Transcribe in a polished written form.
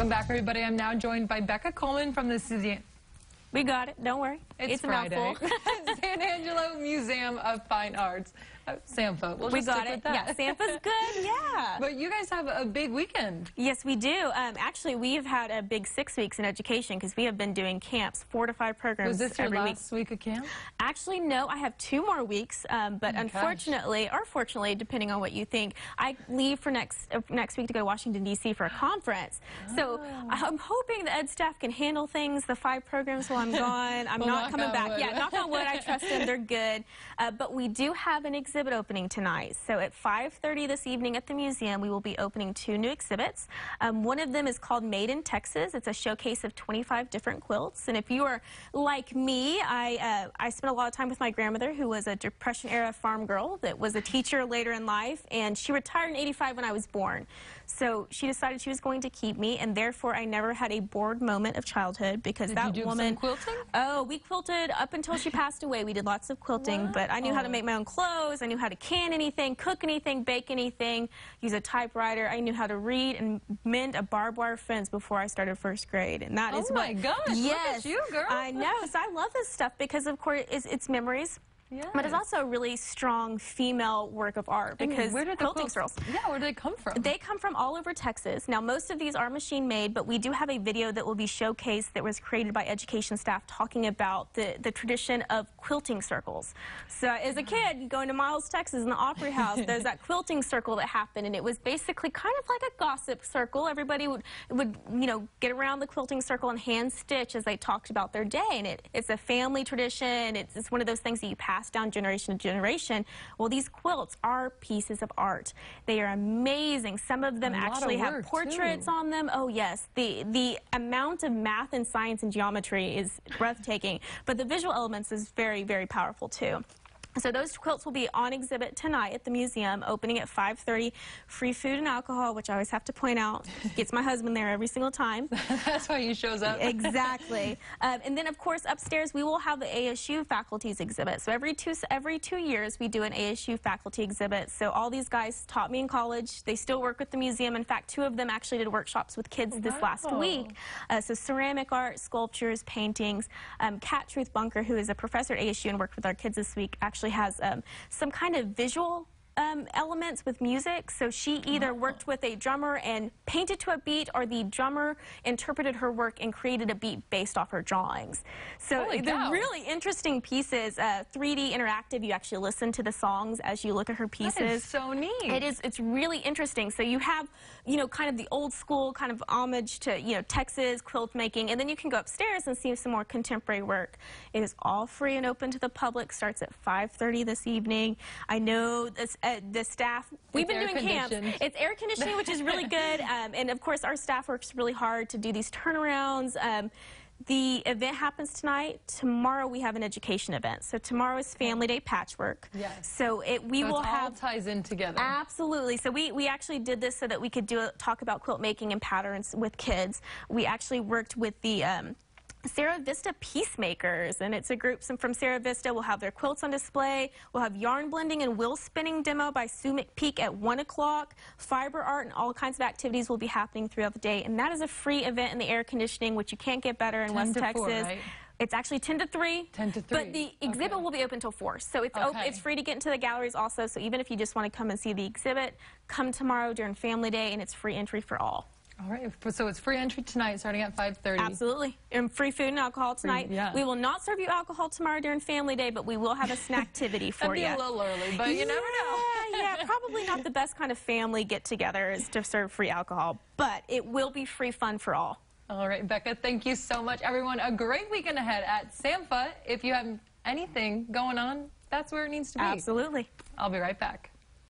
Welcome back, everybody. I'm now joined by Becca Coleman from the We got it. Don't worry. It's Friday. a mouthful. San Angelo Museum of Fine Arts. SAMFA. We got it. Yeah, SAMFA's good. Yeah. But you guys have a big weekend. Yes, we do. Actually, we have had a big 6 weeks in education because we have been doing camps, 4 to 5 programs Was this your every last week of camp? Actually, no. I have 2 more weeks, but unfortunately, or fortunately, depending on what you think, I leave for next week to go to Washington, D.C. for a conference. So I'm hoping the ed staff can handle things, the 5 programs while I'm gone. I'm not coming back. Yeah, knock on wood. I trust them. They're good. But we do have an exhibit opening tonight. So at 5:30 this evening at the museum, we will be opening 2 new exhibits. One of them is called Made in Texas. It's a showcase of 25 different quilts. And if you are like me, I spent a lot of time with my grandmother, who was a Depression-era farm girl that was a teacher later in life, and she retired in '85 when I was born. So she decided she was going to keep me, and therefore I never had a bored moment of childhood because that woman. Did you do some quilting? Oh, we quilted up until she passed away. We did lots of quilting, but I knew how to make my own clothes. I knew how to can anything, cook anything, bake anything, use a typewriter. I knew how to read and mend a barbed wire fence before I started 1st grade, and that is what. Oh my gosh! Yes, look at you, girl. I know. So I love this stuff because, of course, it's memories. Yes. But it's also a really strong female work of art because quilting circles. Yeah, where do they come from? They come from all over Texas. Now, most of these are machine made, but we do have a video that will be showcased that was created by education staff talking about the tradition of quilting circles. So as a kid, going to Miles, Texas in the Opry House, there's that quilting circle that happened, and it was basically kind of like a gossip circle. Everybody would get around the quilting circle and hand stitch as they talked about their day, and it's a family tradition. It's one of those things that you pass down generation to generation. Well, these quilts are pieces of art. They are amazing. Some of them actually have portraits on them. Oh yes, the amount of math and science and geometry is breathtaking, but the visual elements is very, very powerful too. So those quilts will be on exhibit tonight at the museum, opening at 5:30. Free food and alcohol, which I always have to point out, gets my husband there every single time. That's why he shows up. Exactly. And then, of course, upstairs we will have the ASU faculties exhibit. So every two years we do an ASU faculty exhibit. So all these guys taught me in college. They still work with the museum. In fact, 2 of them actually did workshops with kids this last week. So ceramic art, sculptures, paintings. Kat Truth Bunker, who is a professor at ASU and worked with our kids this week, actually has some kind of visual elements with music. So she either worked with a drummer and painted to a beat, or the drummer interpreted her work and created a beat based off her drawings. So they're really interesting pieces. 3D interactive. You actually listen to the songs as you look at her pieces. That is so neat. It is. It's really interesting. So you have, kind of the old school kind of homage to, Texas quilt making, and then you can go upstairs and see some more contemporary work. It is all free and open to the public. Starts at 5:30 this evening. I know this. The staff, we've been doing camps. It's air conditioning, which is really good. And of course, our staff works really hard to do these turnarounds. The event happens tonight. Tomorrow we have an education event. So tomorrow is Family Day Patchwork. Yes. So we will have. All ties in together. Absolutely. So we actually did this so that we could talk about quilt making and patterns with kids. We actually worked with the Sierra Vista Peacemakers, and it's a group from Sierra Vista. We'll have their quilts on display. We'll have yarn blending and wheel spinning demo by Sue McPeak at 1 o'clock. Fiber art and all kinds of activities will be happening throughout the day, and that is a free event in the air conditioning, which you can't get better in West Texas. 4, right? It's actually 10 to 3. 10 to 3. But the exhibit will be open till 4. So it's free to get into the galleries also. So even if you just want to come and see the exhibit, come tomorrow during Family Day, and it's free entry for all. All right, so it's free entry tonight starting at 5:30. Absolutely. And free food and alcohol tonight. We will not serve you alcohol tomorrow during Family Day, but we will have a snacktivity for you. That'd be a little early, but you never know. Yeah, probably not the best kind of family get-together is to serve free alcohol, but it will be free fun for all. All right, Becca, thank you so much. Everyone, a great weekend ahead at SAMFA. If you have anything going on, that's where it needs to be. Absolutely. I'll be right back.